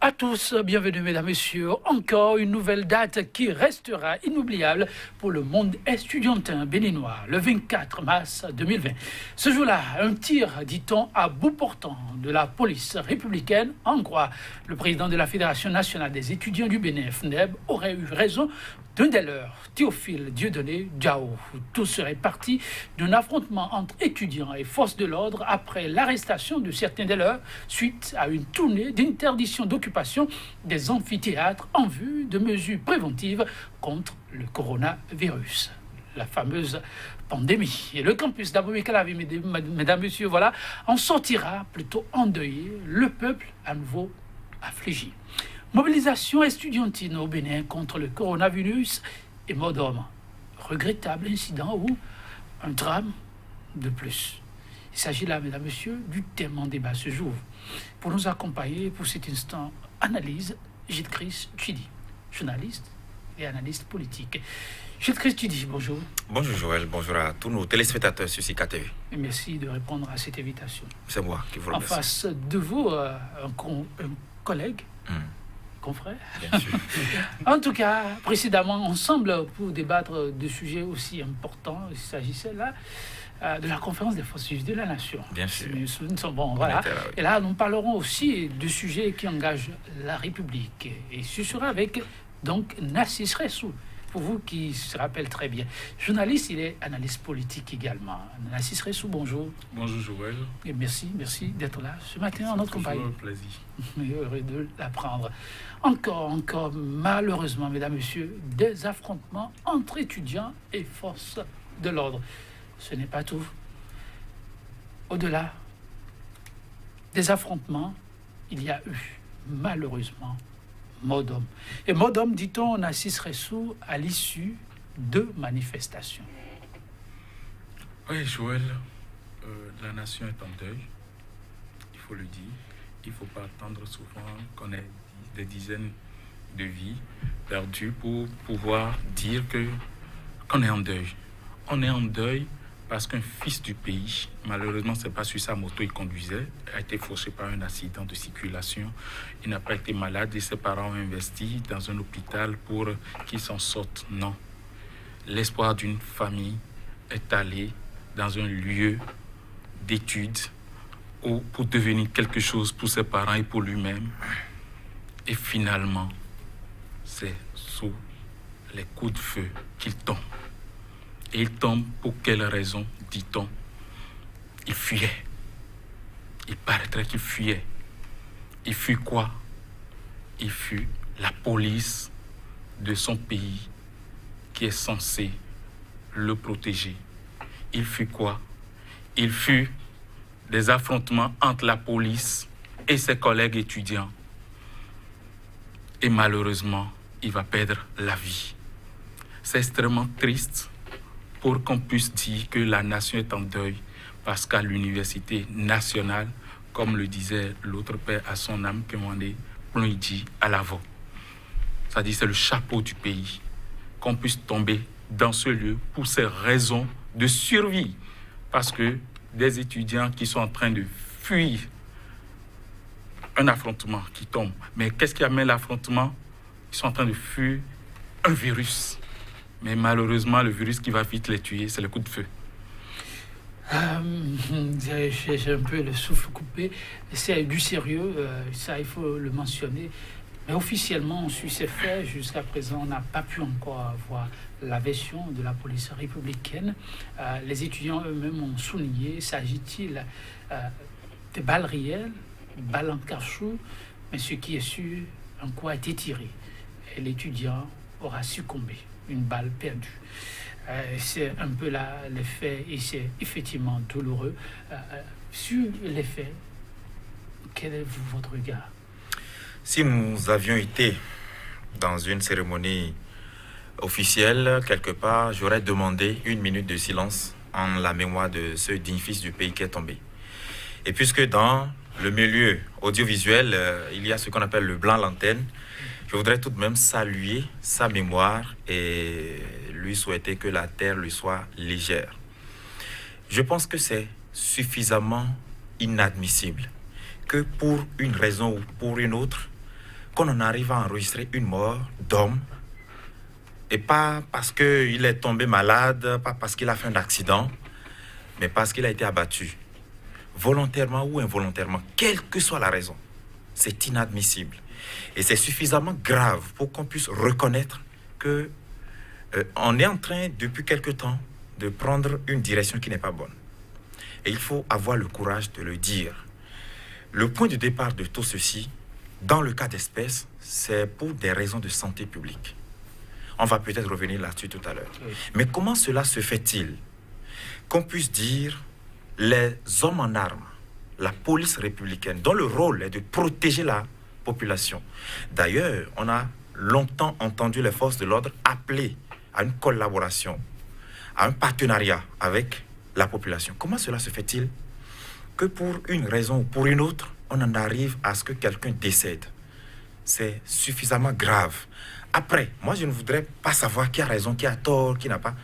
À tous, bienvenue mesdames, messieurs. Encore une nouvelle date qui restera inoubliable pour le monde estudiantin béninois, le 24 mars 2020. Ce jour-là, un tir, dit-on, à bout portant de la police républicaine en croix. Le président de la Fédération nationale des étudiants du Bénin, FNEB, aurait eu raison d'un des leurs, Théophile Dieudonné Diao. Tout serait parti d'un affrontement entre étudiants et forces de l'ordre après l'arrestation de certains des leurs suite à une tournée d'interdiction d'occupation des amphithéâtres en vue de mesures préventives contre le coronavirus, la fameuse pandémie. Et le campus d'Abomey-Calavi, mesdames, messieurs, voilà, en sortira plutôt endeuillé, le peuple à nouveau affligé. Mobilisation estudiantine au Bénin contre le coronavirus et mort d'homme. Regrettable incident ou un drame de plus. Il s'agit là, mesdames, messieurs, du thème en débat ce jour. Pour nous accompagner pour cet instant analyse, Gilles Chris Chidi, journaliste et analyste politique. Gilles Chris Chidi, bonjour. Bonjour Joël, bonjour à tous nos téléspectateurs sur SICA TV. Et merci de répondre à cette invitation. C'est moi qui vous remercie. En face de vous, un collègue. Confrère. Bien sûr. En tout cas, précédemment, ensemble, pour débattre de sujets aussi importants, il s'agissait là de la conférence des forces vives de la nation. Bien sûr. Bon, voilà. Là, oui. Et là, nous parlerons aussi de sujets qui engagent la République. Et ce sera avec, donc, Nassis Ressou. Pour vous qui se rappellent très bien. Journaliste, il est analyste politique également. Nassis Ressou, bonjour. Bonjour Joël. Et merci d'être là ce matin en notre compagnie. C'est toujours un plaisir. Heureux de l'apprendre. Encore, malheureusement, mesdames, messieurs, des affrontements entre étudiants et forces de l'ordre. Ce n'est pas tout. Au-delà des affrontements, il y a eu, malheureusement, mort d'homme. Et mort d'homme, dit-on, Nassis Ressou, à l'issue de manifestations. Oui Joël, la nation est en deuil, il faut le dire. Il ne faut pas attendre souvent qu'on ait des dizaines de vies perdues pour pouvoir dire qu'on est en deuil. On est en deuil parce qu'un fils du pays, malheureusement, ce n'est pas sur sa moto il conduisait, a été fauché par un accident de circulation. Il n'a pas été malade et ses parents ont investi dans un hôpital pour qu'il s'en sorte. Non. L'espoir d'une famille est allé dans un lieu d'études ou pour devenir quelque chose pour ses parents et pour lui-même. Et finalement, c'est sous les coups de feu qu'il tombe. Et il tombe pour quelle raison, dit-on? Il fuyait. Il paraîtrait qu'il fuyait. Il fut quoi? Il fut la police de son pays qui est censée le protéger. Il fut quoi? Il fut des affrontements entre la police et ses collègues étudiants. Et malheureusement, il va perdre la vie. C'est extrêmement triste pour qu'on puisse dire que la nation est en deuil parce qu'à l'université nationale, comme le disait l'autre père à son âme, que on est dit à l'avant. C'est-à-dire c'est le chapeau du pays. Qu'on puisse tomber dans ce lieu pour ces raisons de survie. Parce que des étudiants qui sont en train de fuir un affrontement qui tombe. Mais qu'est-ce qui amène l'affrontement? Ils sont en train de fuir un virus. Mais malheureusement, le virus qui va vite les tuer, c'est le coup de feu. J'ai un peu le souffle coupé. C'est du sérieux, ça il faut le mentionner. Mais officiellement, on suit ces faits. Jusqu'à présent, on n'a pas pu encore avoir la version de la police républicaine. Les étudiants eux-mêmes ont souligné, s'agit-il de balles réelles, balles en cachot, mais ce qui est sûr, un coup a été tiré. Et l'étudiant aura succombé. Une balle perdue. C'est un peu là les faits et c'est effectivement douloureux. Sur les faits, quel est votre regard? Si nous avions été dans une cérémonie officielle, quelque part, j'aurais demandé 1 minute de silence en la mémoire de ce digne fils du pays qui est tombé. Et puisque dans le milieu audiovisuel, il y a ce qu'on appelle le blanc lanterne, je voudrais tout de même saluer sa mémoire et lui souhaiter que la terre lui soit légère. Je pense que c'est suffisamment inadmissible que pour une raison ou pour une autre, qu'on en arrive à enregistrer une mort d'homme, et pas parce qu'il est tombé malade, pas parce qu'il a fait un accident, mais parce qu'il a été abattu, volontairement ou involontairement, quelle que soit la raison. C'est inadmissible. Et c'est suffisamment grave pour qu'on puisse reconnaître que on est en train, depuis quelque temps, de prendre une direction qui n'est pas bonne. Et il faut avoir le courage de le dire. Le point de départ de tout ceci, dans le cas d'espèce, c'est pour des raisons de santé publique. On va peut-être revenir là-dessus tout à l'heure. Oui. Mais comment cela se fait-il qu'on puisse dire les hommes en armes, la police républicaine, dont le rôle est de protéger la population. D'ailleurs, on a longtemps entendu les forces de l'ordre appeler à une collaboration, à un partenariat avec la population. Comment cela se fait-il que pour une raison ou pour une autre, on en arrive à ce que quelqu'un décède? C'est suffisamment grave. Après, moi je ne voudrais pas savoir qui a raison, qui a tort, qui n'a pas.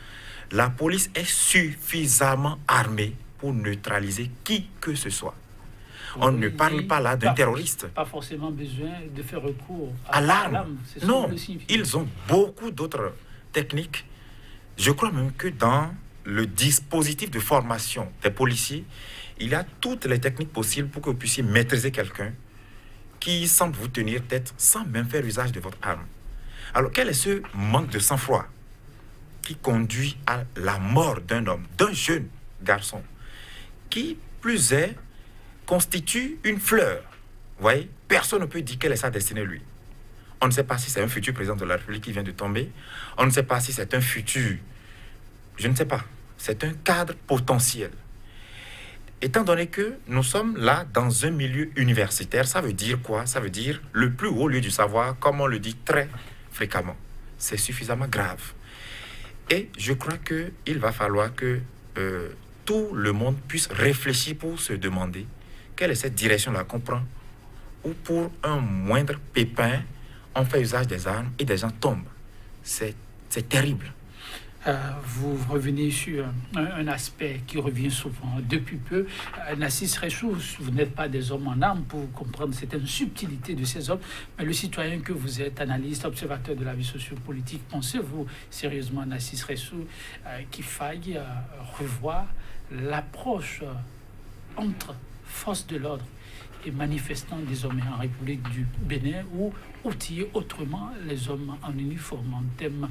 La police est suffisamment armée pour neutraliser qui que ce soit. On ne parle pas là d'un terroriste. Pas forcément besoin de faire recours à l'arme. Non, ils ont beaucoup d'autres techniques. Je crois même que dans le dispositif de formation des policiers, il y a toutes les techniques possibles pour que vous puissiez maîtriser quelqu'un qui semble vous tenir tête sans même faire usage de votre arme. Alors, quel est ce manque de sang-froid qui conduit à la mort d'un homme, d'un jeune garçon, qui, plus est, constitue une fleur? Vous voyez, personne ne peut dire quelle est sa destinée, lui. On ne sait pas si c'est un futur président de la République qui vient de tomber. On ne sait pas si c'est un futur... Je ne sais pas. C'est un cadre potentiel. Étant donné que nous sommes là dans un milieu universitaire, ça veut dire quoi? Ça veut dire le plus haut lieu du savoir, comme on le dit très fréquemment. C'est suffisamment grave. Et je crois qu'il va falloir que tout le monde puisse réfléchir pour se demander quelle est cette direction-là qu'on prend, ou pour un moindre pépin, on fait usage des armes et des gens tombent. C'est terrible. Vous revenez sur un aspect qui revient souvent depuis peu. Nassis Rechou, vous n'êtes pas des hommes en armes pour comprendre certaines subtilités de ces hommes, mais le citoyen que vous êtes, analyste, observateur de la vie sociopolitique, pensez-vous sérieusement, Nassis Rechou, qu'il faille revoir l'approche entre forces de l'ordre et manifestants désormais en République du Bénin, ou outiller autrement les hommes en uniforme en termes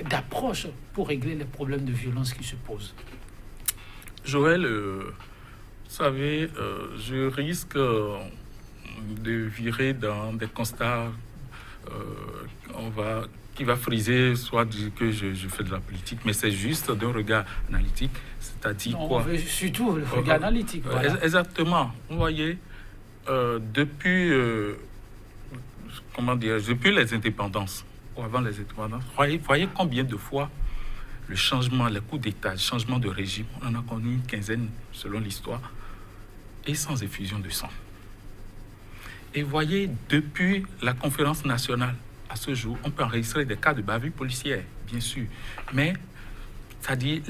d'approche pour régler les problèmes de violence qui se posent? Joël, vous savez, je risque de virer dans des constats qui va friser, soit dire que je fais de la politique, mais c'est juste d'un regard analytique, c'est-à-dire non, quoi? On veut surtout le regard analytique. Voilà. Exactement. Vous voyez, depuis les indépendances, ou avant les indépendances, voyez combien de fois le changement, les coups d'État, le changement de régime, on en a connu une quinzaine selon l'histoire, et sans effusion de sang. Et voyez, depuis la conférence nationale à ce jour, on peut enregistrer des cas de bavure policière, bien sûr, mais c'est-à-dire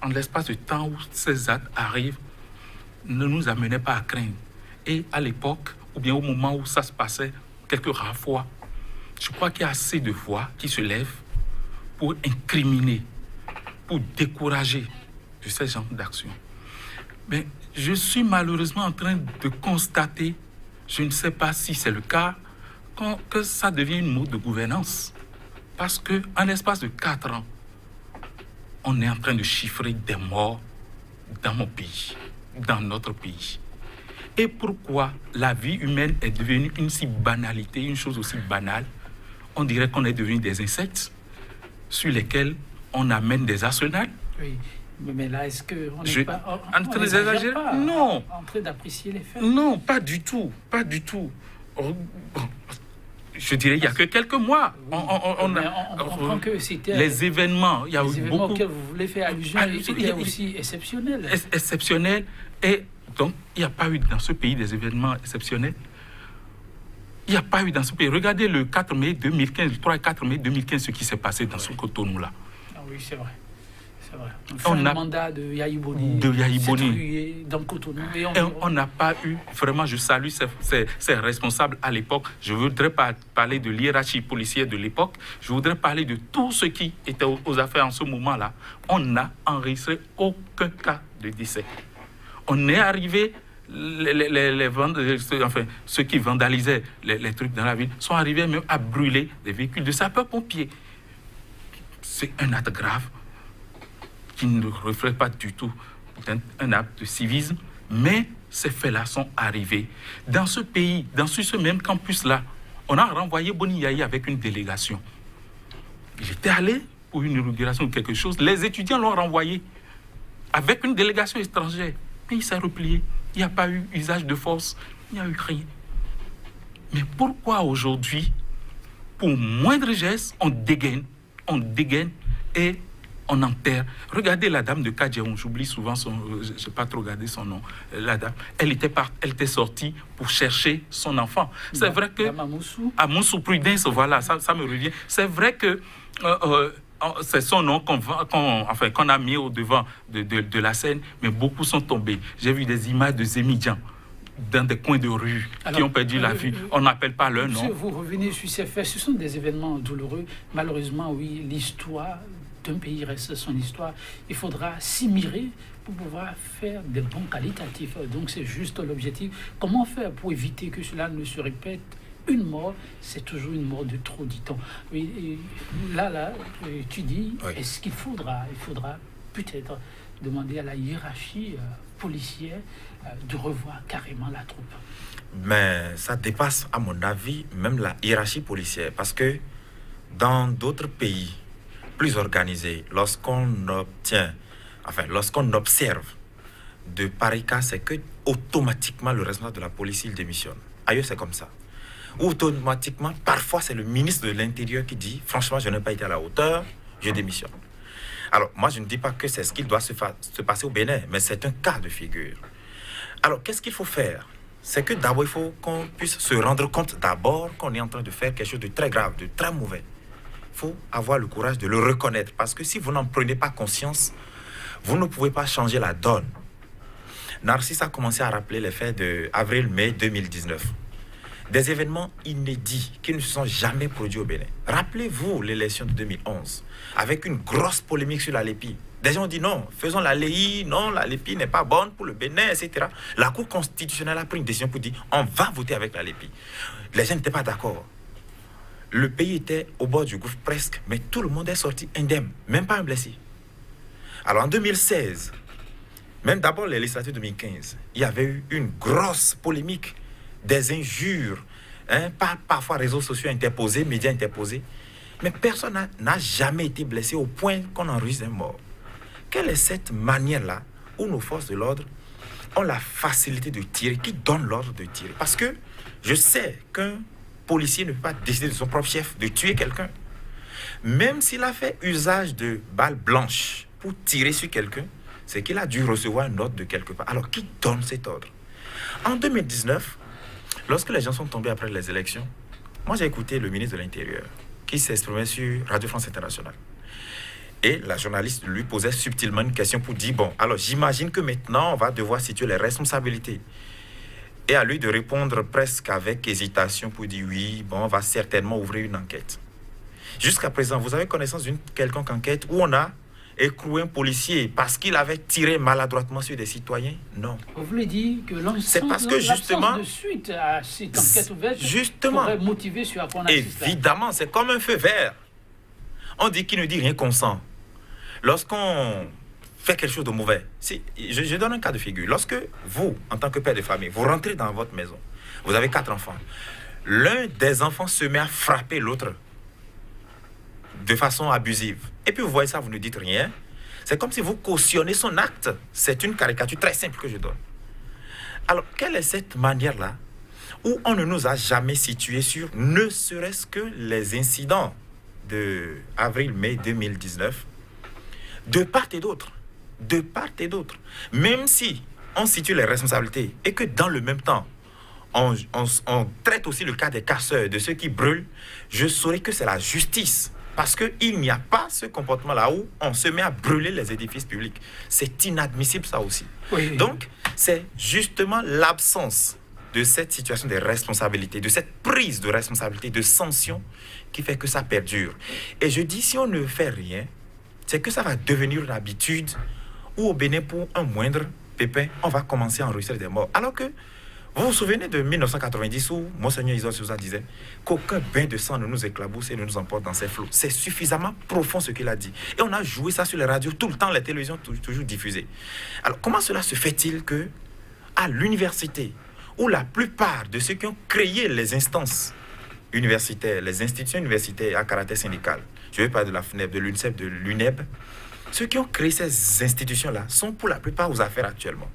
en l'espace de temps où ces actes arrivent, ne nous amenait pas à craindre. Et à l'époque, ou bien au moment où ça se passait, quelques rares fois, je crois qu'il y a assez de voix qui se lèvent pour incriminer, pour décourager de ces genres d'actions. Mais je suis malheureusement en train de constater, je ne sais pas si c'est le cas, que ça devient une mode de gouvernance. Parce qu'en l'espace de 4 ans, on est en train de chiffrer des morts dans mon pays, dans notre pays. Et pourquoi la vie humaine est devenue une si banalité, une chose aussi banale? On dirait qu'on est devenu des insectes sur lesquels on amène des arsenals. Oui, mais là, est-ce qu'on n'est pas en train d'apprécier les faits? Non, pas du tout, pas du tout. Je dirais, il n'y a que quelques mois. On comprend que c'était... Les événements, il y a eu beaucoup... auxquels vous voulez faire allusion, c'était aussi exceptionnel. Exceptionnel. Et donc, il n'y a pas eu dans ce pays des événements exceptionnels. Il n'y a pas eu dans ce pays. Regardez le 4 mai 2015, le 3 et 4 mai 2015, ce qui s'est passé dans ce Cotonou-là. Ah oui, c'est vrai. C'est vrai. On a un mandat de Yahi Boni. Dans Cotonou. Et on n'a pas eu, vraiment, je salue ces responsables à l'époque. Je voudrais parler de l'hiérarchie policière de l'époque. Je voudrais parler de tout ce qui était aux affaires en ce moment-là. On n'a enregistré aucun cas de décès. On est arrivé, ceux qui vandalisaient les trucs dans la ville sont arrivés même à brûler des véhicules de sapeurs-pompiers. C'est un acte grave qui ne reflète pas du tout un acte de civisme, mais ces faits-là sont arrivés. Dans ce pays, dans ce même campus-là, on a renvoyé Boni Yahi avec une délégation. Il était allé pour une inauguration ou quelque chose. Les étudiants l'ont renvoyé avec une délégation étrangère. Mais il s'est replié. Il n'y a pas eu usage de force. Il n'y a eu rien. Mais pourquoi aujourd'hui, pour moindre geste, on dégaine et on enterre? Regardez la dame de Kadjeron, j'oublie souvent je n'ai pas trop regardé son nom. La dame, elle était sortie pour chercher son enfant. C'est vrai que... À Moussou Prudence, voilà, ça me revient. C'est vrai que... c'est son nom qu'on a mis au devant de la scène, mais beaucoup sont tombés. J'ai vu des images de Zémidjan dans des coins de rue qui ont perdu la vie. On n'appelle pas leur nom. Vous revenez sur ces faits, ce sont des événements douloureux. Malheureusement, oui, l'histoire d'un pays reste son histoire. Il faudra s'y mirer pour pouvoir faire des bons qualitatifs. Donc c'est juste l'objectif. Comment faire pour éviter que cela ne se répète? Une mort, c'est toujours une mort de trop, dit-on. Oui, là, tu dis, oui. Est-ce qu'il faudra peut-être demander à la hiérarchie policière de revoir carrément la troupe? Mais ça dépasse, à mon avis, même la hiérarchie policière. Parce que dans d'autres pays plus organisés, lorsqu'on observe de pareils cas, c'est que automatiquement le responsable de la police, il démissionne. Ailleurs, c'est comme ça. Automatiquement, parfois, c'est le ministre de l'Intérieur qui dit « Franchement, je n'ai pas été à la hauteur, je démissionne ». Alors, moi, je ne dis pas que c'est ce qui doit se passer au Bénin, mais c'est un cas de figure. Alors, qu'est-ce qu'il faut faire? C'est que d'abord, il faut qu'on puisse se rendre compte d'abord qu'on est en train de faire quelque chose de très grave, de très mauvais. Il faut avoir le courage de le reconnaître, parce que si vous n'en prenez pas conscience, vous ne pouvez pas changer la donne. Narcisse a commencé à rappeler les faits de avril-mai 2019. Des événements inédits qui ne se sont jamais produits au Bénin. Rappelez-vous l'élection de 2011, avec une grosse polémique sur la LEPI. Des gens ont dit non, faisons la LEI, non, la LEPI n'est pas bonne pour le Bénin, etc. La Cour constitutionnelle a pris une décision pour dire on va voter avec la LEPI. Les gens n'étaient pas d'accord. Le pays était au bord du gouffre presque, mais tout le monde est sorti indemne, même pas un blessé. Alors en 2016, même d'abord les législatives de 2015, il y avait eu une grosse polémique, des injures, parfois réseaux sociaux interposés, médias interposés, mais personne n'a jamais été blessé au point qu'on enregistre un mort. Quelle est cette manière-là où nos forces de l'ordre ont la facilité de tirer, qui donne l'ordre de tirer? Parce que je sais qu'un policier ne peut pas décider de son propre chef de tuer quelqu'un. Même s'il a fait usage de balles blanches pour tirer sur quelqu'un, c'est qu'il a dû recevoir un ordre de quelque part. Alors, qui donne cet ordre? En 2019, lorsque les gens sont tombés après les élections, moi j'ai écouté le ministre de l'Intérieur qui s'exprimait sur Radio France Internationale. Et la journaliste lui posait subtilement une question pour dire, bon, alors j'imagine que maintenant on va devoir situer les responsabilités. Et à lui de répondre presque avec hésitation pour dire, oui, bon, on va certainement ouvrir une enquête. Jusqu'à présent, vous avez connaissance d'une quelconque enquête où on a écroué un policier parce qu'il avait tiré maladroitement sur des citoyens? Non. Vous voulez dire que c'est parce que justement de suite à cette enquête ouverte justement pourrait motiver sur à quoi on assiste. Évidemment, c'est comme un feu vert. On dit qu'il ne dit rien consent. Lorsqu'on fait quelque chose de mauvais, je donne un cas de figure. Lorsque vous, en tant que père de famille, vous rentrez dans votre maison, vous avez 4 enfants. L'un des enfants se met à frapper l'autre de façon abusive. Et puis vous voyez ça, vous ne dites rien. C'est comme si vous cautionnez son acte. C'est une caricature très simple que je donne. Alors, quelle est cette manière-là où on ne nous a jamais situés sur ne serait-ce que les incidents de avril-mai 2019, de part et d'autre. De part et d'autre. Même si on situe les responsabilités et que dans le même temps, on traite aussi le cas des casseurs, de ceux qui brûlent, je saurais que c'est la justice Parce qu'il n'y a pas ce comportement-là où on se met à brûler les édifices publics. C'est inadmissible, ça aussi. Oui. Donc, c'est justement l'absence de cette situation de responsabilité, de cette prise de responsabilité, de sanction, qui fait que ça perdure. Et je dis, si on ne fait rien, c'est que ça va devenir une habitude où au Bénin, pour un moindre pépin, on va commencer à enregistrer des morts. Alors que, vous vous souvenez de 1990 où Monseigneur Isidore Souza disait qu'aucun bain de sang ne nous éclabousse et ne nous emporte dans ses flots. C'est suffisamment profond ce qu'il a dit. Et on a joué ça sur les radios tout le temps, les télévisions toujours diffusées. Alors, comment cela se fait-il que, à l'université, où la plupart de ceux qui ont créé les instances universitaires, les institutions universitaires à caractère syndical, je ne veux pas de la FNEP, de l'UNCEP, de l'UNEB, ceux qui ont créé ces institutions-là sont pour la plupart aux affaires actuellement,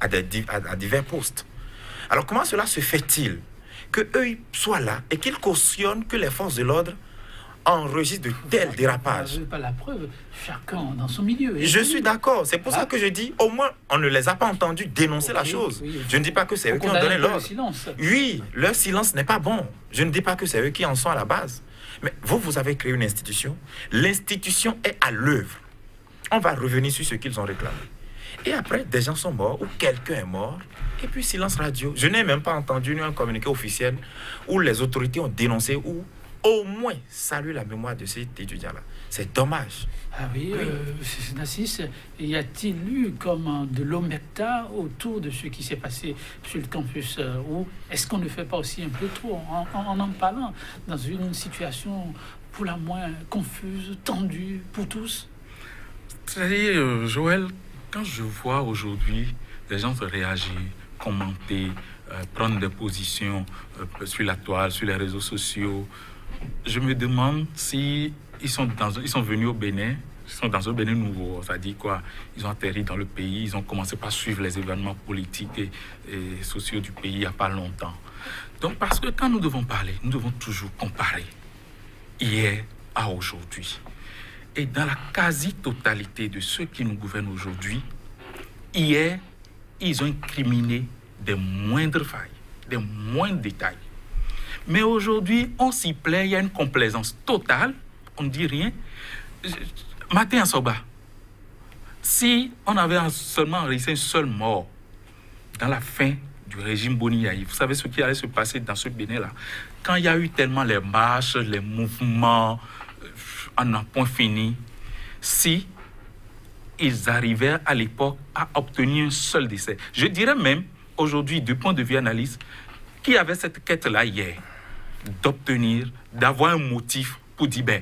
à divers postes. Alors comment cela se fait-il qu'eux soient là et qu'ils cautionnent que les forces de l'ordre enregistrent de tels dérapages? Pas la preuve, chacun dans son milieu. Je suis d'accord, c'est pour ça que je dis, au moins, on ne les a pas entendus dénoncer la chose. Oui. Je ne dis pas que c'est eux qui ont donné l'ordre. Oui, leur silence n'est pas bon. Je ne dis pas que c'est eux qui en sont à la base. Mais vous avez créé une institution. L'institution est à l'œuvre. On va revenir sur ce qu'ils ont réclamé. Et après, des gens sont morts ou quelqu'un est mort. Et puis, silence radio. Je n'ai même pas entendu un communiqué officiel où les autorités ont dénoncé ou au moins salué la mémoire de cet étudiant-là. C'est dommage. Ah oui, Nassis, y a-t-il eu comme de l'omerta autour de ce qui s'est passé sur le campus ou est-ce qu'on ne fait pas aussi un peu trop en parlant dans une situation pour la moins confuse, tendue pour tous? C'est-à-dire, Joël, quand je vois aujourd'hui des gens se réagir, commenter, prendre des positions sur la toile, sur les réseaux sociaux, je me demande si ils sont venus au Bénin, ils sont dans un Bénin nouveau, c'est-à-dire quoi? Ils ont atterri dans le pays, ils ont commencé par suivre les événements politiques et sociaux du pays il n'y a pas longtemps. Donc, parce que quand nous devons parler, nous devons toujours comparer hier à aujourd'hui. Et dans la quasi-totalité de ceux qui nous gouvernent aujourd'hui, hier, ils ont incriminé des moindres failles, des moindres détails. Mais aujourd'hui, on s'y plaît, il y a une complaisance totale, on ne dit rien. Matin à Soba, si on avait seulement enregistré un seul mort dans la fin du régime Boni Yahi, vous savez ce qui allait se passer dans ce Bénin-là, quand il y a eu tellement les marches, les mouvements, en un point fini, si ils arrivaient à l'époque à obtenir un seul décès. Je dirais même, aujourd'hui, du point de vue analyse, qui avait cette quête-là hier, d'avoir un motif pour dire,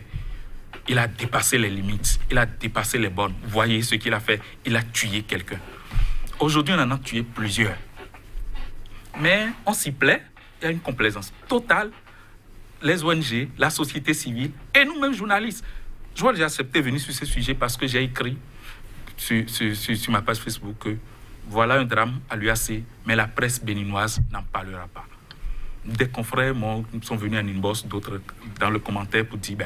il a dépassé les limites, il a dépassé les bornes. Voyez ce qu'il a fait, il a tué quelqu'un. Aujourd'hui, on en a tué plusieurs. Mais on s'y plaît, il y a une complaisance totale. Les ONG, la société civile et nous-mêmes journalistes. Je vois que j'ai accepté de venir sur ce sujet parce que j'ai écrit sur ma page Facebook que voilà un drame à l'UAC, mais la presse béninoise n'en parlera pas. Des confrères sont venus en inbox, d'autres dans le commentaire pour dire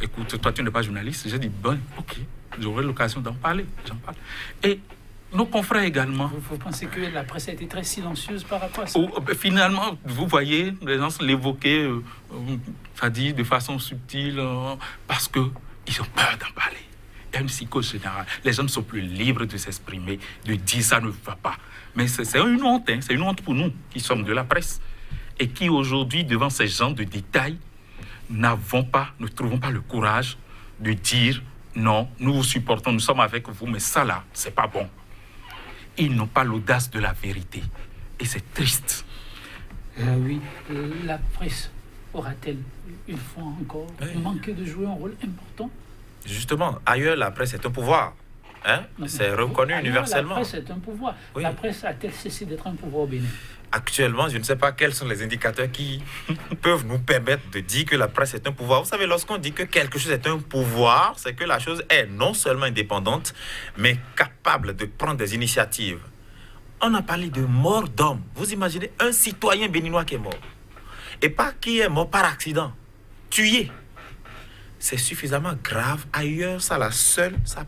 écoute, toi tu n'es pas journaliste. J'ai dit ok, j'aurai l'occasion d'en parler. J'en parle. Et nos confrères également. Vous pensez que la presse a été très silencieuse par rapport à ça? Finalement, vous voyez, les gens l'évoquaient, c'est-à-dire de façon subtile, parce qu'ils ont peur d'en parler. Il y a une psychose générale. Les gens ne sont plus libres de s'exprimer, de dire ça ne va pas. Mais c'est une honte, c'est une honte pour nous qui sommes de la presse et qui aujourd'hui, devant ces gens de détails, ne trouvons pas le courage de dire non, nous vous supportons, nous sommes avec vous, mais ça là, c'est pas bon. Ils n'ont pas l'audace de la vérité. Et c'est triste. Oui, la presse aura-t-elle, une fois encore, manqué de jouer un rôle important? Justement, ailleurs, la presse est un pouvoir. C'est reconnu universellement. La presse est un pouvoir. Oui. La presse a-t-elle cessé d'être un pouvoir au Bénin? Actuellement, je ne sais pas quels sont les indicateurs qui peuvent nous permettre de dire que la presse est un pouvoir. Vous savez, lorsqu'on dit que quelque chose est un pouvoir, c'est que la chose est non seulement indépendante, mais capable de prendre des initiatives. On a parlé de mort d'homme. Vous imaginez un citoyen béninois qui est mort. Et pas qui est mort par accident. Tué. C'est suffisamment grave. Ailleurs, ça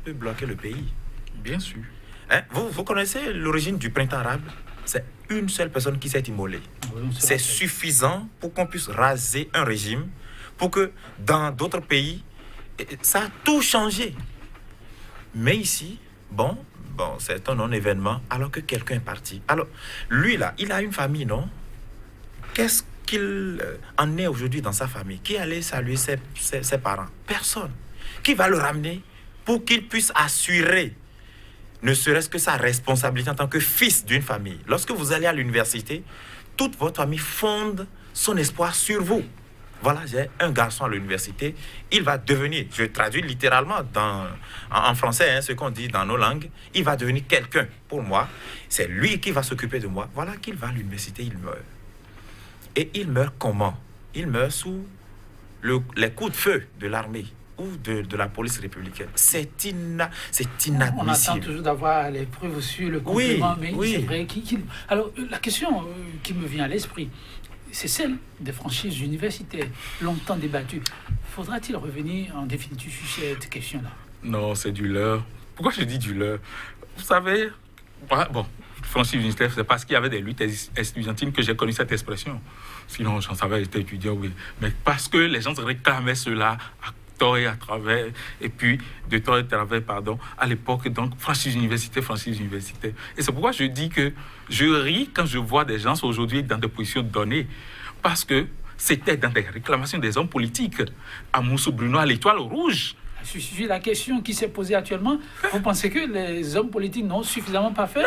peut bloquer le pays. Bien sûr. Vous connaissez l'origine du printemps arabe? C'est une seule personne qui s'est immolée. C'est suffisant pour qu'on puisse raser un régime, pour que dans d'autres pays, ça a tout changé. Mais ici, bon, c'est un non-événement alors que quelqu'un est parti. Alors, lui là, il a une famille, non? Qu'est-ce qu'il en est aujourd'hui dans sa famille? Qui allait saluer ses parents? Personne. Qui va le ramener pour qu'il puisse assurer ne serait-ce que sa responsabilité en tant que fils d'une famille? Lorsque vous allez à l'université, toute votre famille fonde son espoir sur vous. Voilà, j'ai un garçon à l'université, il va devenir, je traduis littéralement en français, hein, ce qu'on dit dans nos langues, il va devenir quelqu'un pour moi. C'est lui qui va s'occuper de moi. Voilà qu'il va à l'université, il meurt. Et il meurt comment? Il meurt sous les coups de feu de l'armée ou de la police républicaine. C'est inadmissible. On attend toujours d'avoir les preuves sur le compliment, mais c'est vrai qu'il... Alors, la question qui me vient à l'esprit, c'est celle des franchises universitaires, longtemps débattue. Faudra-t-il revenir en définitive sur cette question-là? Non, c'est du leurre. Pourquoi je dis du leurre? Vous savez, bon, franchise universitaire, c'est parce qu'il y avait des luttes estudiantines que j'ai connu cette expression. Sinon, j'en savais, j'étais étudiant, oui. Mais parce que les gens réclamaient cela à tort et à travers, et puis de tort et à travers, pardon, à l'époque, donc, franchise universitaire. Et c'est pourquoi je dis que je ris quand je vois des gens aujourd'hui dans des positions données, parce que c'était dans des réclamations des hommes politiques, à Moussou Bruno, à l'Étoile Rouge. Sur la question qui s'est posée actuellement, vous pensez que les hommes politiques n'ont suffisamment pas fait?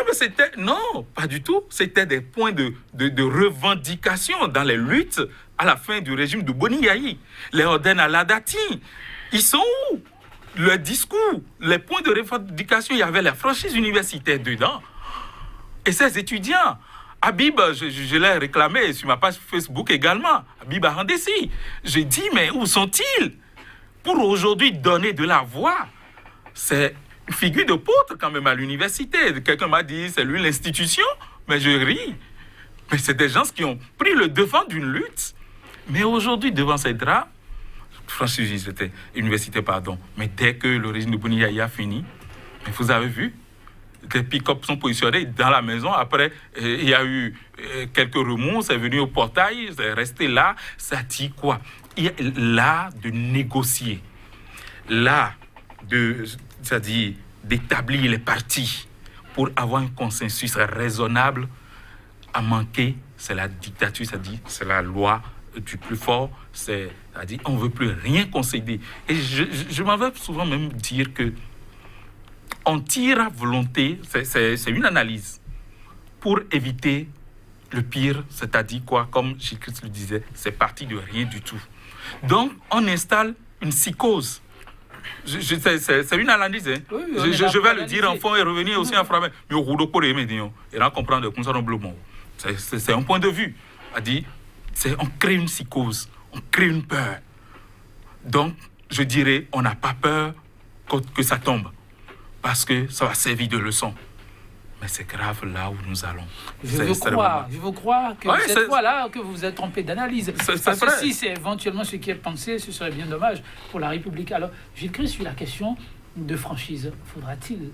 Non, pas du tout. C'était des points de revendication dans les luttes à la fin du régime de Boni Yayi. Les Oden à Ladati, ils sont où? Le discours, les points de revendication, il y avait la franchise universitaire dedans. Et ces étudiants, Habib, je l'ai réclamé sur ma page Facebook également, Habib Arandessi. J'ai dit, mais où sont-ils pour aujourd'hui donner de la voix? C'est une figure de poutre quand même à l'université. Quelqu'un m'a dit, c'est lui l'institution, mais je ris. Mais c'est des gens qui ont pris le devant d'une lutte. Mais aujourd'hui, devant ces drames, franchise université, mais dès que le régime de Boni Yayi a fini, vous avez vu, les pick-up sont positionnés dans la maison. Après, il y a eu quelques remous, c'est venu au portail, c'est resté là. Ça dit quoi? Il y a l'art de négocier, l'art c'est-à-dire d'établir les partis pour avoir un consensus raisonnable à manquer, c'est la dictature, c'est-à-dire c'est la loi du plus fort, c'est-à-dire on ne veut plus rien concéder. Et je m'en vais souvent même dire que on tire à volonté, c'est une analyse, pour éviter le pire, c'est-à-dire quoi, comme Gilles Christ le disait, c'est parti de rien du tout. Donc, on installe une psychose. C'est une analyse. Hein. Oui, je vais le dire en fond et revenir aussi en français. Mais au et là, comprendre que c'est un point de vue. On crée une psychose, on crée une peur. Donc, je dirais, on n'a pas peur que ça tombe, parce que ça va servir de leçon. Mais c'est grave là où nous allons. Je veux croire que cette fois-là, que vous vous êtes trompé d'analyse. Parce que si c'est éventuellement ce qui est pensé, ce serait bien dommage pour la République. Alors, Gilles Christ, sur la question de franchise, faudra-t-il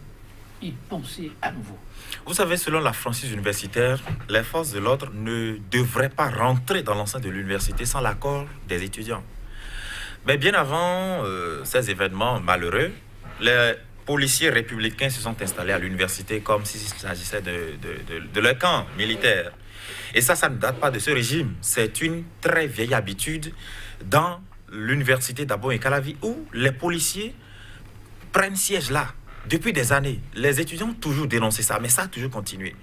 y penser à nouveau? Vous savez, selon la franchise universitaire, les forces de l'ordre ne devraient pas rentrer dans l'enceinte de l'université sans l'accord des étudiants. Mais bien avant ces événements malheureux, les policiers républicains se sont installés à l'université comme s'il s'agissait de leur camp militaire. Et ça ne date pas de ce régime. C'est une très vieille habitude dans l'université d'Abo et Calavi où les policiers prennent siège là depuis des années. Les étudiants ont toujours dénoncé ça, mais ça a toujours continué.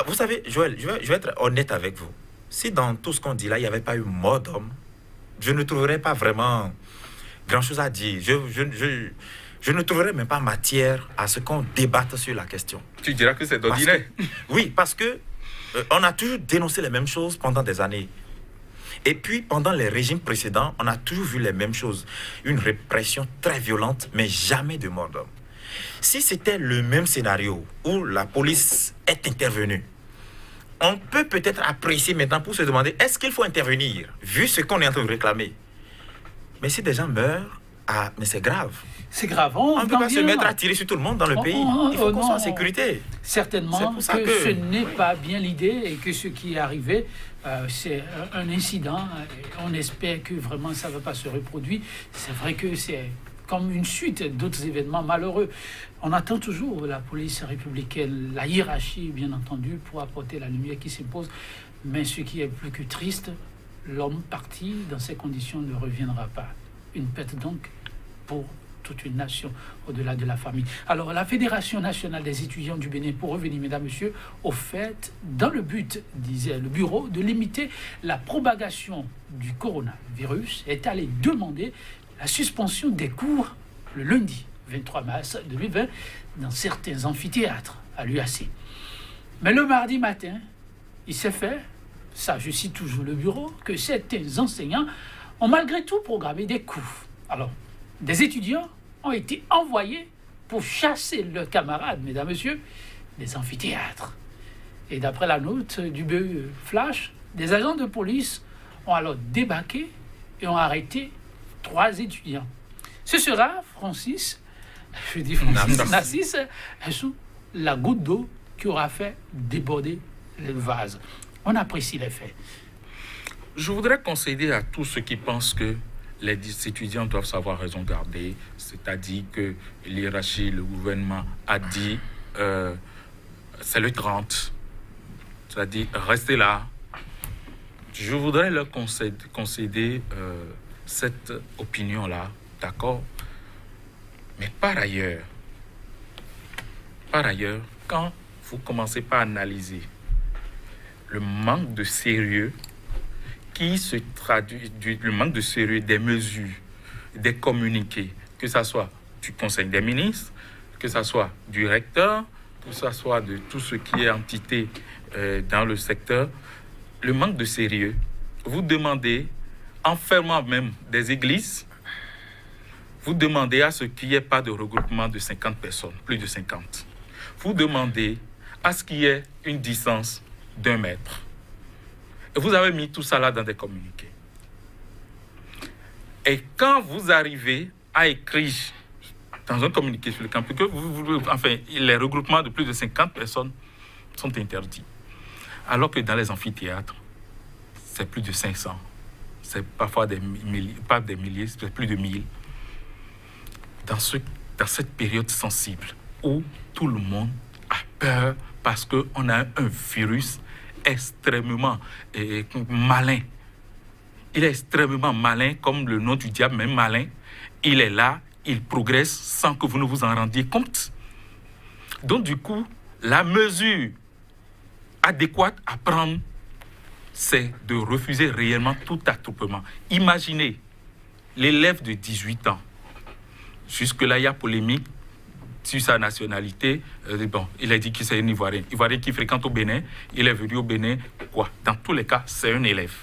Vous savez, Joël, je vais être honnête avec vous. Si dans tout ce qu'on dit là, il n'y avait pas eu mort d'homme, je ne trouverais pas vraiment grand-chose à dire. Je ne trouverais même pas matière à ce qu'on débatte sur la question. Tu diras que c'est d'ordinaire. Oui, parce que on a toujours dénoncé les mêmes choses pendant des années. Et puis, pendant les régimes précédents, on a toujours vu les mêmes choses. Une répression très violente, mais jamais de mort d'homme. Si c'était le même scénario où la police est intervenue, on peut peut-être apprécier maintenant pour se demander est-ce qu'il faut intervenir, vu ce qu'on est en train de réclamer. Mais si des gens meurent, Ah, mais c'est grave. C'est grave. On ne peut pas se mettre à tirer sur tout le monde dans le pays. Il faut qu'on soit en sécurité. Certainement que ce n'est pas bien l'idée et que ce qui est arrivé, c'est un incident. On espère que vraiment ça ne va pas se reproduire. C'est vrai que c'est comme une suite d'autres événements malheureux. On attend toujours la police républicaine, la hiérarchie, bien entendu, pour apporter la lumière qui s'impose. Mais ce qui est plus que triste, l'homme parti dans ces conditions ne reviendra pas. Une perte donc pour toute une nation, au-delà de la famille. Alors, la Fédération nationale des étudiants du Bénin, pour revenir, mesdames, messieurs, au fait, dans le but, disait le bureau, de limiter la propagation du coronavirus, est allé demander la suspension des cours le lundi 23 mars 2020 dans certains amphithéâtres à l'UAC. Mais le mardi matin, il s'est fait, ça je cite toujours le bureau, que certains enseignants ont malgré tout programmé des cours. Alors, des étudiants ont été envoyés pour chasser leurs camarades, mesdames, messieurs, des amphithéâtres. Et d'après la note du BE Flash, des agents de police ont alors débarqué et ont arrêté 3 étudiants. Ce sera, Narcisse, sous la goutte d'eau qui aura fait déborder le vase. On apprécie les faits. Je voudrais concéder à tous ceux qui pensent que les étudiants doivent savoir raison garder, c'est-à-dire que l'hiérarchie, le gouvernement a dit c'est le 30, c'est-à-dire restez là. Je voudrais leur concéder cette opinion-là, d'accord? Mais par ailleurs, quand vous commencez par analyser le manque de sérieux qui se traduit, le manque de sérieux des mesures, des communiqués, que ce soit du Conseil des ministres, que ce soit du recteur, que ce soit de tout ce qui est entité dans le secteur, le manque de sérieux, vous demandez, en fermant même des églises, vous demandez à ce qu'il n'y ait pas de regroupement de 50 personnes, plus de 50. Vous demandez à ce qu'il y ait une distance d'1 mètre. Et vous avez mis tout ça là dans des communiqués. Et quand vous arrivez à écrire dans un communiqué sur le campus que les regroupements de plus de 50 personnes sont interdits, alors que dans les amphithéâtres, c'est plus de 500. C'est parfois pas des milliers, c'est plus de 1000. Dans cette période sensible où tout le monde a peur parce qu'on a un virus extrêmement malin. Il est extrêmement malin, comme le nom du diable, même malin. Il est là, il progresse sans que vous ne vous en rendiez compte. Donc du coup, la mesure adéquate à prendre, c'est de refuser réellement tout attroupement. Imaginez l'élève de 18 ans. Jusque-là, il y a polémique sur sa nationalité. Il a dit que c'est un Ivoirien. Ivoirien qui fréquente au Bénin. Il est venu au Bénin. Quoi? Dans tous les cas, c'est un élève.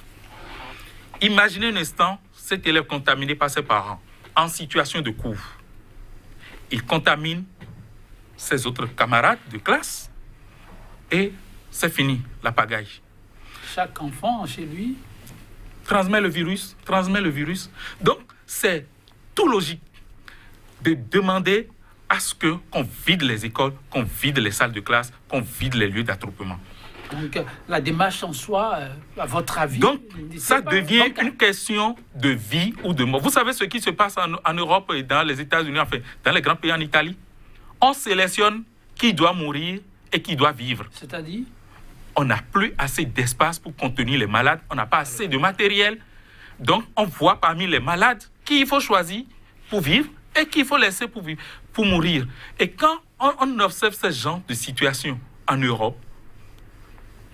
Imaginez un instant cet élève contaminé par ses parents, en situation de cours. Il contamine ses autres camarades de classe et c'est fini, la pagaille. Chaque enfant, chez lui, transmet le virus. Donc, c'est tout logique de demander à ce qu'on vide les écoles, qu'on vide les salles de classe, qu'on vide les lieux d'attroupement. Donc, la démarche en soi, à votre avis... Donc, ça devient une question de vie ou de mort. Vous savez ce qui se passe en Europe et dans les États-Unis, enfin, dans les grands pays en Italie? On sélectionne qui doit mourir et qui doit vivre. C'est-à-dire? On n'a plus assez d'espace pour contenir les malades, on n'a pas assez de matériel. Donc, on voit parmi les malades qui il faut choisir pour vivre et qu'il faut laisser pour mourir. Et quand on observe ce genre de situation en Europe,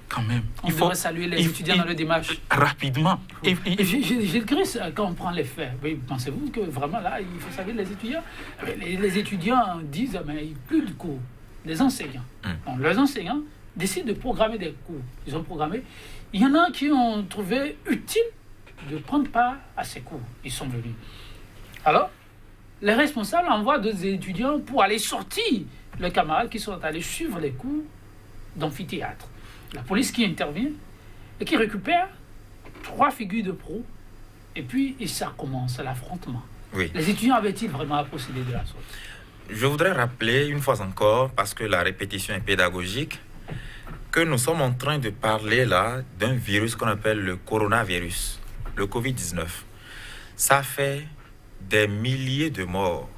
quand même, il faut saluer les étudiants dans le démarche. Rapidement. Gilles Christ, quand on prend les faits, pensez-vous que vraiment là, il faut saluer les étudiants? Les étudiants disent, mais plus de cours. Les enseignants. Donc, les enseignants décident de programmer des cours. Ils ont programmé. Il y en a qui ont trouvé utile de prendre part à ces cours. Ils sont venus. Alors, les responsables envoient des étudiants pour aller sortir les camarades qui sont allés suivre les cours d'amphithéâtre. La police qui intervient et qui récupère 3 figures de proue. Et puis, ça commence l'affrontement. Oui. Les étudiants avaient-ils vraiment procédé de la sorte? Je voudrais rappeler une fois encore, parce que la répétition est pédagogique, que nous sommes en train de parler là d'un virus qu'on appelle le coronavirus, le Covid-19. Ça fait des milliers de morts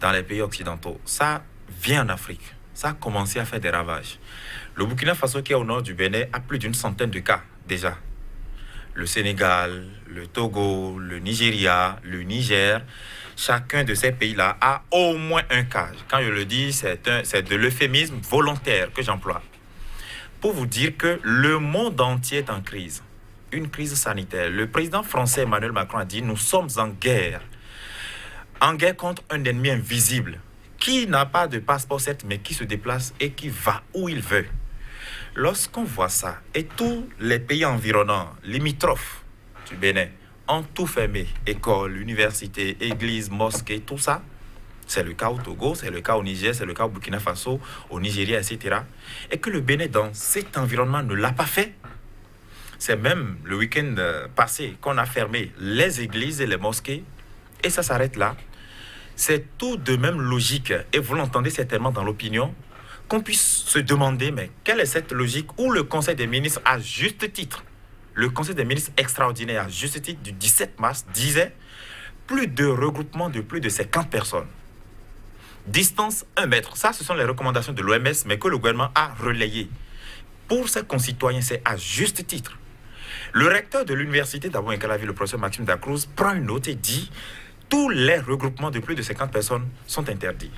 dans les pays occidentaux. Ça vient en Afrique. Ça a commencé à faire des ravages. Le Burkina Faso, qui est au nord du Bénin, a plus d'une centaine de cas déjà. Le Sénégal, le Togo, le Nigeria, le Niger, chacun de ces pays-là a au moins un cas. Quand je le dis, c'est de l'euphémisme volontaire que j'emploie. Pour vous dire que le monde entier est en crise. Une crise sanitaire. Le président français Emmanuel Macron a dit « Nous sommes en guerre. En guerre contre un ennemi invisible qui n'a pas de passeport, certes, mais qui se déplace et qui va où il veut. » Lorsqu'on voit ça, et tous les pays environnants, limitrophes du Bénin, ont tout fermé, écoles, universités, églises, mosquées, tout ça, c'est le cas au Togo, c'est le cas au Niger, c'est le cas au Burkina Faso, au Nigeria, etc. Et que le Bénin, dans cet environnement, ne l'a pas fait. C'est même le week-end passé qu'on a fermé les églises et les mosquées, et ça s'arrête là. C'est tout de même logique, et vous l'entendez certainement dans l'opinion, qu'on puisse se demander, mais quelle est cette logique où le Conseil des ministres, à juste titre, le Conseil des ministres extraordinaire, à juste titre, du 17 mars, disait plus de regroupement de plus de 50 personnes. Distance 1 mètre. Ça, ce sont les recommandations de l'OMS, mais que le gouvernement a relayées. Pour ses concitoyens, c'est à juste titre. Le recteur de l'université d'Abomey-Calavi, le professeur Maxime Dacruz, prend une note et dit tous les regroupements de plus de 50 personnes sont interdits.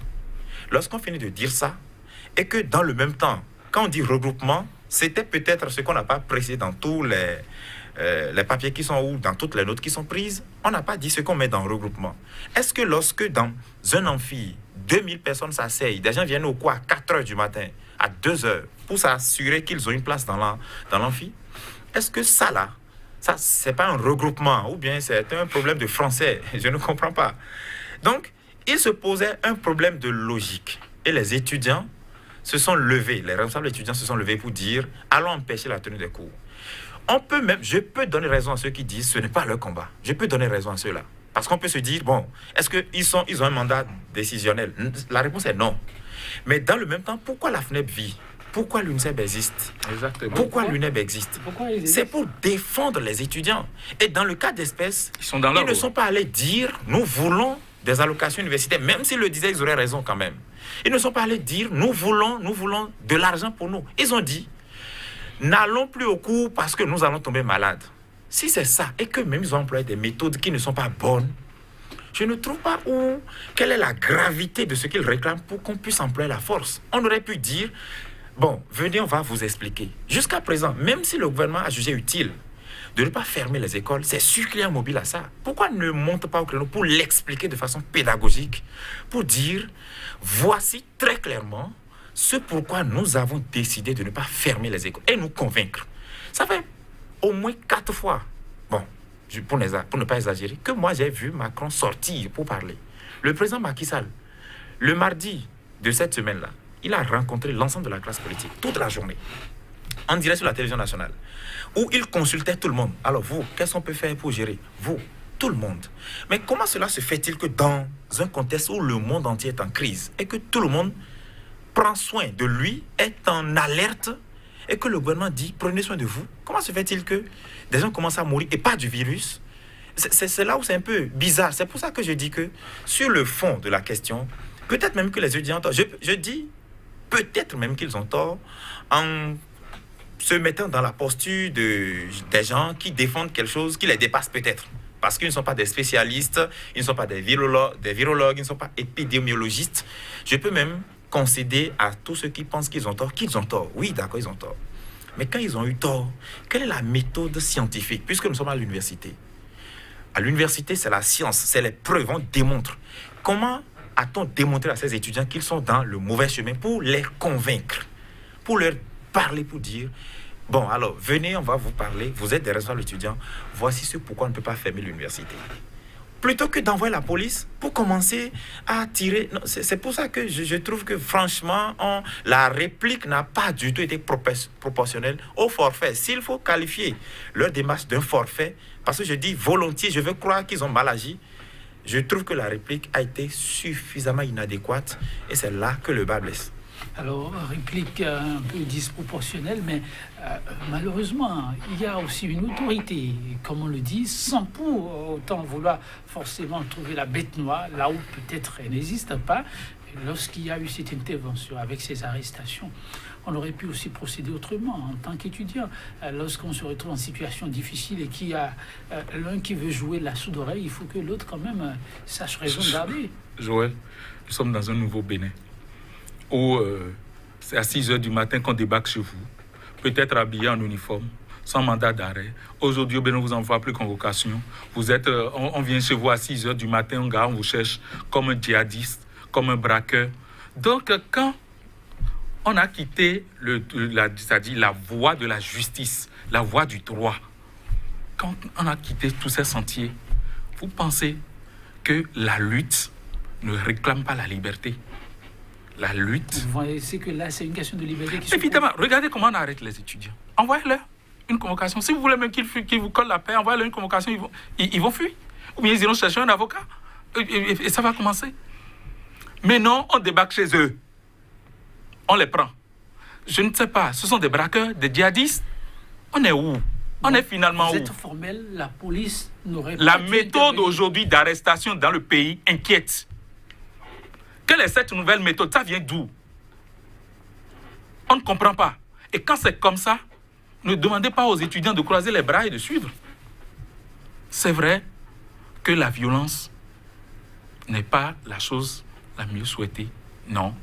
Lorsqu'on finit de dire ça, et que dans le même temps, quand on dit regroupement, c'était peut-être ce qu'on n'a pas précisé dans tous les papiers qui sont ou dans toutes les notes qui sont prises, on n'a pas dit ce qu'on met dans regroupement. Est-ce que lorsque dans un amphi, 2000 personnes s'asseyent, des gens viennent au cours à 4 heures du matin, à 2 heures, pour s'assurer qu'ils ont une place dans l'amphi, est-ce que ça là, ça c'est pas un regroupement ou bien c'est un problème de français? Je ne comprends pas. Donc, il se posait un problème de logique. Et les étudiants se sont levés, les responsables étudiants se sont levés pour dire allons empêcher la tenue des cours. Je peux donner raison à ceux qui disent ce n'est pas leur combat. Je peux donner raison à ceux-là. Parce qu'on peut se dire, bon, est-ce qu'ils ont un mandat décisionnel? La réponse est non. Mais dans le même temps, pourquoi la FNEP vit? Pourquoi l'UNICEF existe? Exactement. Pourquoi l'UNEP existe? C'est pour défendre les étudiants. Et dans le cas d'espèce, ils ne sont pas allés dire nous voulons des allocations universitaires, même s'ils le disaient, ils auraient raison quand même. Ils ne sont pas allés dire nous voulons de l'argent pour nous. Ils ont dit n'allons plus au cours parce que nous allons tomber malades. Si c'est ça, et que même ils ont employé des méthodes qui ne sont pas bonnes, je ne trouve pas quelle est la gravité de ce qu'ils réclament pour qu'on puisse employer la force. On aurait pu dire bon, venez, on va vous expliquer. Jusqu'à présent, même si le gouvernement a jugé utile de ne pas fermer les écoles, c'est sûr qu'il y a un mobile à ça. Pourquoi ne monte pas au créneau pour l'expliquer de façon pédagogique, pour dire, voici très clairement ce pourquoi nous avons décidé de ne pas fermer les écoles et nous convaincre. Ça fait au moins 4 fois, bon, pour ne pas exagérer, que moi j'ai vu Macron sortir pour parler. Le président Macky Sall, le mardi de cette semaine-là, il a rencontré l'ensemble de la classe politique toute la journée, en direct sur la télévision nationale, où il consultait tout le monde. Alors vous, qu'est-ce qu'on peut faire pour gérer? Vous, tout le monde. Mais comment cela se fait-il que dans un contexte où le monde entier est en crise et que tout le monde prend soin de lui, est en alerte et que le gouvernement dit prenez soin de vous, comment se fait-il que des gens commencent à mourir et pas du virus? C'est là où c'est un peu bizarre. C'est pour ça que je dis que sur le fond de la question, peut-être même que les étudiants ont tort. Je dis peut-être même qu'ils ont tort en se mettant dans la posture des gens qui défendent quelque chose qui les dépasse peut-être. Parce qu'ils ne sont pas des spécialistes, ils ne sont pas des virologues, ils ne sont pas épidémiologistes. Je peux même concéder à tous ceux qui pensent qu'ils ont tort. Oui, d'accord, ils ont tort. Mais quand ils ont eu tort, quelle est la méthode scientifique? Puisque nous sommes à l'université. À l'université, c'est la science, c'est les preuves, on démontre. Comment a-t-on démontré à ces étudiants qu'ils sont dans le mauvais chemin pour les convaincre, pour leur parler, pour dire bon, alors, venez, on va vous parler, vous êtes des responsables étudiants, voici ce pourquoi on ne peut pas fermer l'université. Plutôt que d'envoyer la police pour commencer à tirer. Non, c'est pour ça que je trouve que franchement, la réplique n'a pas du tout été proportionnelle au forfait. S'il faut qualifier leur démarche d'un forfait, parce que je dis volontiers, je veux croire qu'ils ont mal agi, Je trouve que la réplique a été suffisamment inadéquate et c'est là que le bas blesse. Alors, réplique un peu disproportionnelle, mais malheureusement, il y a aussi une autorité, comme on le dit, sans pour autant vouloir forcément trouver la bête noire, là où peut-être elle n'existe pas. Lorsqu'il y a eu cette intervention avec ces arrestations, on aurait pu aussi procéder autrement en tant qu'étudiant. Lorsqu'on se retrouve en situation difficile et qu'il y a l'un qui veut jouer la sourde oreille, il faut que l'autre quand même sache raison garder. Joël, nous sommes dans un nouveau Bénin où c'est à 6 heures du matin qu'on débarque chez vous, peut-être habillé en uniforme, sans mandat d'arrêt. Aujourd'hui, au Bénin, on ne vous envoie plus convocation. Vous êtes, on vient chez vous à 6 heures du matin, on vous cherche comme un djihadiste, comme un braqueur. Donc, quand on a quitté c'est-à-dire la voie de la justice, la voie du droit, quand on a quitté tous ces sentiers, vous pensez que la lutte ne réclame pas la liberté? La lutte... Vous voyez, c'est que là, c'est une question de liberté qui se Évidemment, regardez comment on arrête les étudiants. Envoyez-leur une convocation. Si vous voulez même qu'ils vous collent la paix, envoyez-leur une convocation, ils vont fuir. Ou bien ils iront chercher un avocat. Et ça va commencer. Mais non, on débarque chez eux. On les prend. Je ne sais pas, ce sont des braqueurs, des djihadistes. On est où? On est finalement où? Vous êtes formel, la police n'aurait pas... La méthode aujourd'hui d'arrestation dans le pays inquiète. Quelle est cette nouvelle méthode? Ça vient d'où? On ne comprend pas. Et quand c'est comme ça, ne demandez pas aux étudiants de croiser les bras et de suivre. C'est vrai que la violence n'est pas la chose la mieux souhaitée, non.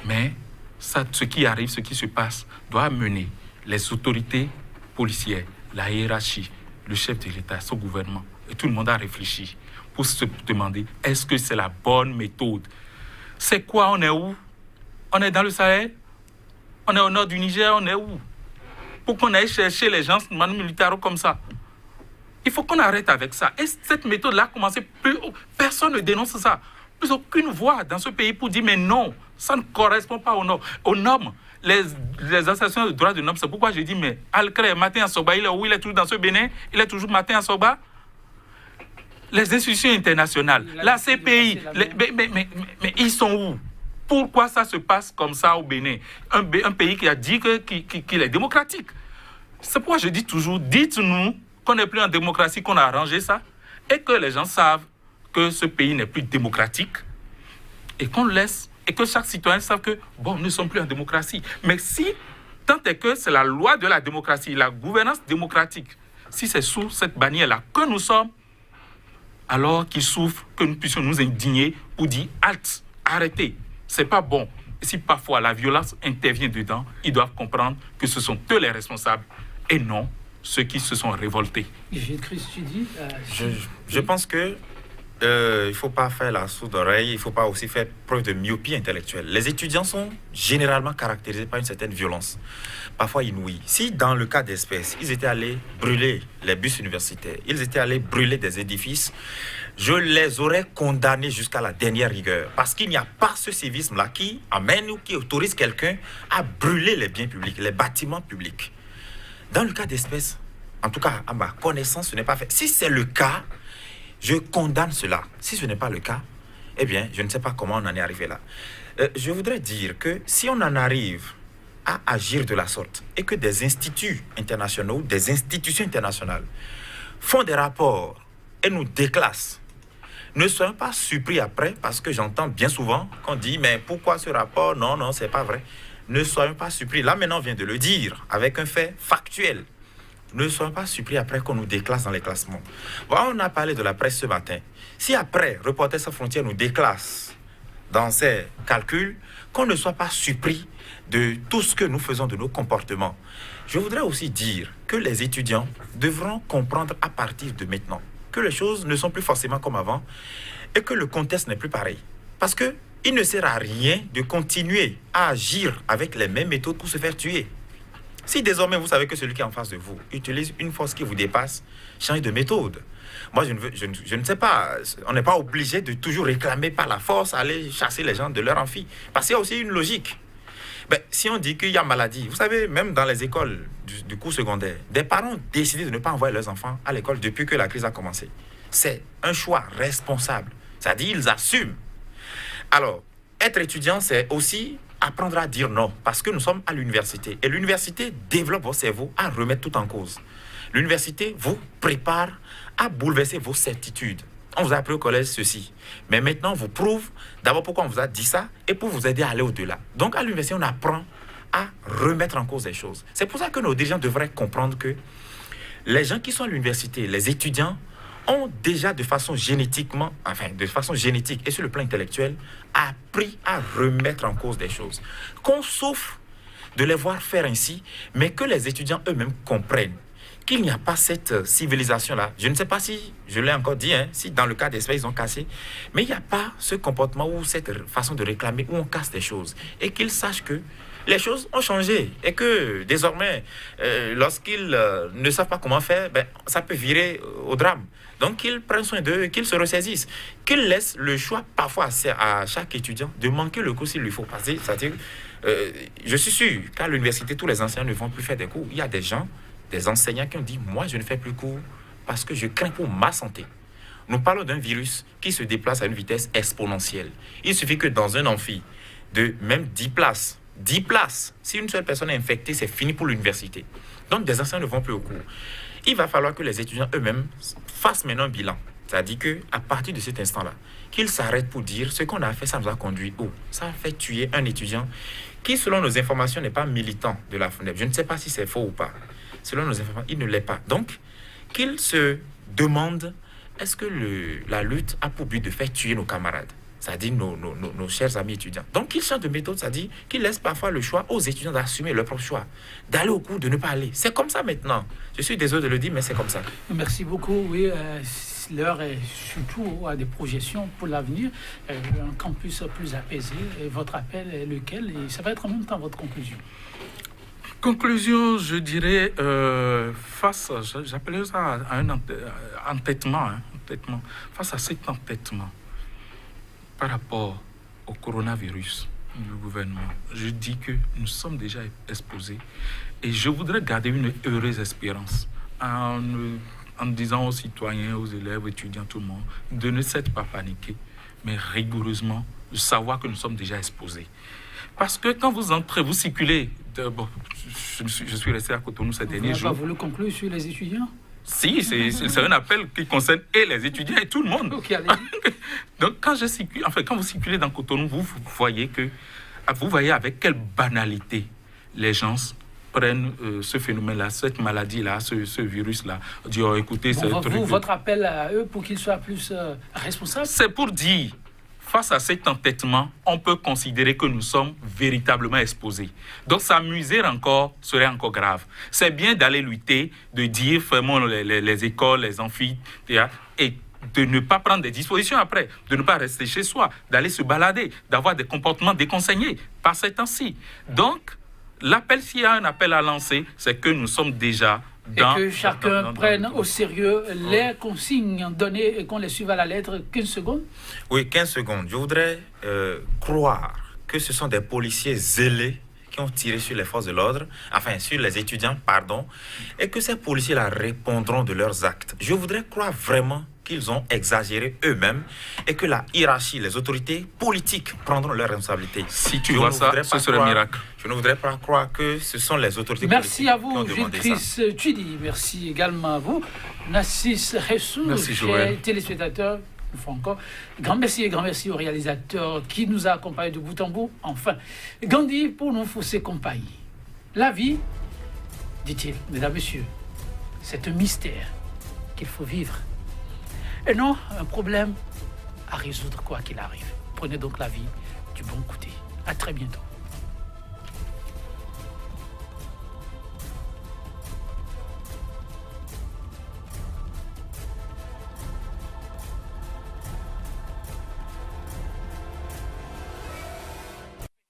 Mais ça, ce qui arrive, ce qui se passe, doit amener les autorités policières, la hiérarchie, le chef de l'État, son gouvernement, et tout le monde à réfléchir pour se demander, est-ce que c'est la bonne méthode? C'est quoi? On est où? On est dans le Sahel? On est au nord du Niger? On est où? Pour qu'on aille chercher les gens militaires comme ça. Il faut qu'on arrête avec ça. Et cette méthode-là a commencé, personne ne dénonce ça. Plus aucune voix dans ce pays pour dire, mais non, ça ne correspond pas aux normes. Les associations de droits de l'homme, c'est pourquoi je dis, mais Alcré, Martin Assoba, il est où? Il est toujours dans ce Bénin? Il est toujours Martin Assoba? Les institutions internationales, la CPI, mais ils sont où? Pourquoi ça se passe comme ça au Bénin? Un pays qui a dit qu'il est démocratique. C'est pourquoi je dis toujours, dites-nous qu'on n'est plus en démocratie, qu'on a arrangé ça, et que les gens savent que ce pays n'est plus démocratique, et qu'on laisse, et que chaque citoyen sache que, bon, nous ne sommes plus en démocratie. Mais si, tant est que c'est la loi de la démocratie, la gouvernance démocratique, si c'est sous cette bannière-là que nous sommes, alors qu'ils souffrent, que nous puissions nous indigner pour dire halte, arrêtez, c'est pas bon. Et si parfois la violence intervient dedans, ils doivent comprendre que ce sont eux les responsables et non ceux qui se sont révoltés. Je pense que il ne faut pas faire la sourde oreille, il ne faut pas aussi faire preuve de myopie intellectuelle. Les étudiants sont généralement caractérisés par une certaine violence, parfois inouïe. Si dans le cas d'espèce, ils étaient allés brûler les bus universitaires, ils étaient allés brûler des édifices, je les aurais condamnés jusqu'à la dernière rigueur. Parce qu'il n'y a pas ce civisme-là qui amène ou qui autorise quelqu'un à brûler les biens publics, les bâtiments publics. Dans le cas d'espèce, en tout cas à ma connaissance, ce n'est pas fait. Si c'est le cas, je condamne cela. Si ce n'est pas le cas, eh bien, je ne sais pas comment on en est arrivé là. Je voudrais dire que si on en arrive à agir de la sorte et que des instituts internationaux, des institutions internationales font des rapports et nous déclassent, ne soyons pas surpris après, parce que j'entends bien souvent qu'on dit, mais pourquoi ce rapport? Non, non, c'est pas vrai. Ne soyons pas surpris. Là, maintenant, on vient de le dire avec un fait factuel. Ne soyons pas surpris après qu'on nous déclasse dans les classements. Voilà, on a parlé de la presse ce matin. Si après, Reporters sans frontières nous déclasse dans ses calculs, qu'on ne soit pas surpris de tout ce que nous faisons, de nos comportements. Je voudrais aussi dire que les étudiants devront comprendre à partir de maintenant que les choses ne sont plus forcément comme avant et que le contexte n'est plus pareil. Parce qu'il ne sert à rien de continuer à agir avec les mêmes méthodes pour se faire tuer. Si désormais vous savez que celui qui est en face de vous utilise une force qui vous dépasse, changez de méthode. Moi, je ne sais pas, on n'est pas obligé de toujours réclamer par la force, aller chasser les gens de leur amphi. Parce qu'il y a aussi une logique. Ben, si on dit qu'il y a maladie, vous savez, même dans les écoles du cours secondaire, des parents ont décidé de ne pas envoyer leurs enfants à l'école depuis que la crise a commencé. C'est un choix responsable. C'est-à-dire, ils assument. Alors, être étudiant, c'est aussi apprendre à dire non, parce que nous sommes à l'université. Et l'université développe vos cerveaux à remettre tout en cause. L'université vous prépare à bouleverser vos certitudes. On vous a appris au collège ceci. Mais maintenant, on vous prouve d'abord pourquoi on vous a dit ça et pour vous aider à aller au-delà. Donc, à l'université, on apprend à remettre en cause les choses. C'est pour ça que nos dirigeants devraient comprendre que les gens qui sont à l'université, les étudiants, ont déjà de façon génétique et sur le plan intellectuel, appris à remettre en cause des choses. Qu'on souffre de les voir faire ainsi, mais que les étudiants eux-mêmes comprennent qu'il n'y a pas cette civilisation-là. Je ne sais pas si, je l'ai encore dit, si dans le cas des faits, ils ont cassé, mais il n'y a pas ce comportement ou cette façon de réclamer où on casse des choses. Et qu'ils sachent que les choses ont changé et que désormais, lorsqu'ils ne savent pas comment faire, ça peut virer au drame. Donc, qu'ils prennent soin d'eux, qu'ils se ressaisissent, qu'ils laissent le choix parfois à chaque étudiant de manquer le cours s'il lui faut passer. C'est-à-dire, je suis sûr qu'à l'université, tous les enseignants ne vont plus faire des cours. Il y a des gens, des enseignants qui ont dit « Moi, je ne fais plus cours parce que je crains pour ma santé ». Nous parlons d'un virus qui se déplace à une vitesse exponentielle. Il suffit que dans un amphi de même 10 places, si une seule personne est infectée, c'est fini pour l'université. Donc, des enseignants ne vont plus au cours. Il va falloir que les étudiants eux-mêmes fassent maintenant un bilan. C'est-à-dire qu'à partir de cet instant-là, qu'ils s'arrêtent pour dire ce qu'on a fait, ça nous a conduit où? Ça a fait tuer un étudiant qui, selon nos informations, n'est pas militant de la FNEP. Je ne sais pas si c'est faux ou pas. Selon nos informations, il ne l'est pas. Donc, qu'ils se demandent, est-ce que la lutte a pour but de faire tuer nos camarades? C'est-à-dire nos chers amis étudiants. Donc, qu'ils changent de méthode, c'est-à-dire qu'ils laissent parfois le choix aux étudiants d'assumer leur propre choix, d'aller au cours, de ne pas aller. C'est comme ça maintenant. Je suis désolé de le dire, mais c'est comme ça. Merci beaucoup. Oui, l'heure est surtout à des projections pour l'avenir, un campus plus apaisé. Et votre appel est lequel? Et ça va être en même temps votre conclusion. Conclusion, je dirais, j'appelais ça un entêtement, face à cet entêtement par rapport au coronavirus du gouvernement, je dis que nous sommes déjà exposés et je voudrais garder une heureuse espérance en disant aux citoyens, aux élèves, aux étudiants, tout le monde, de ne s'être pas paniquer, mais rigoureusement de savoir que nous sommes déjà exposés. Parce que quand vous entrez, vous circulez, je suis resté à Cotonou ces derniers jours. Vous voulez conclure sur les étudiants? Si, c'est un appel qui concerne et les étudiants et tout le monde. Okay, allez-y. Donc, quand vous circulez dans Cotonou, vous voyez avec quelle banalité les gens prennent ce phénomène-là, cette maladie-là, ce virus-là. Dire, écoutez, votre appel à eux pour qu'ils soient plus responsables? C'est pour dire, face à cet entêtement, on peut considérer que nous sommes véritablement exposés. Donc, s'amuser encore serait encore grave. C'est bien d'aller lutter, de dire, fermons les écoles, les amphithéâtres, et de ne pas prendre des dispositions après, de ne pas rester chez soi, d'aller se balader, d'avoir des comportements déconseillés par ces temps-ci. Donc, l'appel, s'il y a un appel à lancer, c'est que nous sommes déjà et que chacun prenne au sérieux les consignes données et qu'on les suive à la lettre. 15 secondes. Oui, 15 secondes. Je voudrais croire que ce sont des policiers zélés qui ont tiré sur les forces de l'ordre, enfin sur les étudiants, pardon, et que ces policiers-là répondront de leurs actes. Je voudrais croire vraiment qu'ils ont exagéré eux-mêmes et que la hiérarchie, les autorités politiques prendront leurs responsabilités. Si tu vois ça, ce serait un miracle. Je ne voudrais pas croire que ce sont les autorités politiques qui ont demandé ça. Merci à vous, Gilles Chidi. Merci également à vous, Nassis Ressou, chers téléspectateurs. Une fois encore, grand merci au réalisateur qui nous a accompagnés de bout en bout. Enfin, Gandhi pour nous fausser compagnie. La vie, dit-il, mesdames, messieurs, c'est un mystère qu'il faut vivre. Et non, un problème à résoudre quoi qu'il arrive. Prenez donc la vie du bon côté. À très bientôt.